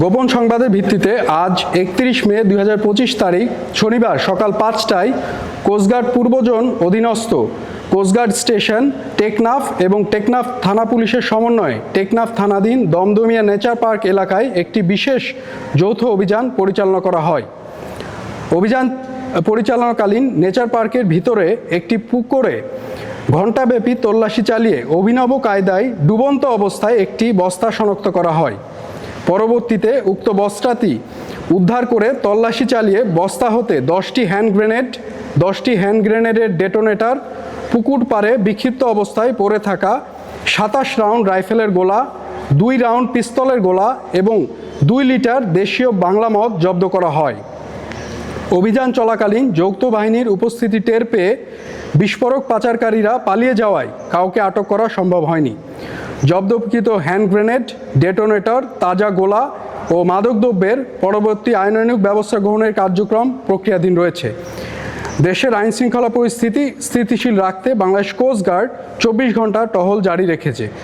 গোপন সংবাদের ভিত্তিতে আজ 31 মে 2025 তারিখ শনিবার সকাল 5টায় কোস্টগার্ড পূর্ব জোন অধীনস্থ কোস্টগার্ড স্টেশন টেকনাফ এবং টেকনাফ থানা পুলিশের সমন্বয়ে টেকনাফ থানাধীন দমদমিয়া নেচার পার্ক এলাকায় একটি বিশেষ যৌথ অভিযান পরিচালনা করা হয়। অভিযান পরিচালনাকালীন নেচার পার্কের ভিতরে একটি পুকুরে ঘণ্টাব্যাপী তল্লাশি চালিয়ে অভিনব কায়দায় ডুবন্ত অবস্থায় একটি বস্তা শনাক্ত করা হয়। পরবর্তীতে উক্ত বস্তাটি উদ্ধার করে তল্লাশি চালিয়ে বস্তা হতে 10টি হ্যান্ড গ্রেনেডের ডেটোনেটর, পুকুর পাড়ে বিক্ষিপ্ত অবস্থায় পড়ে থাকা 27 রাউন্ড রাইফেলের গোলা, 2 রাউন্ড পিস্তলের গোলা এবং 2 লিটার দেশীয় বাংলা মদ জব্দ করা হয়। অভিযান চলাকালীন যৌথ বাহিনীর উপস্থিতি টের পেয়ে বিস্ফোরক পাচারকারীরা পালিয়ে যাওয়ায় কাউকে আটক করা সম্ভব হয়নি। জব্দকৃত হ্যান্ড গ্রেনেড, ডেটোনেটর, তাজা গোলা ও মাদকদ্রব্যের পরবর্তী আইনানুগ ব্যবস্থা গ্রহণের কার্যক্রম প্রক্রিয়াধীন রয়েছে। দেশের আইনশৃঙ্খলা পরিস্থিতি স্থিতিশীল রাখতে বাংলাদেশ কোস্ট গার্ড 24 ঘন্টা টহল জারি রেখেছে।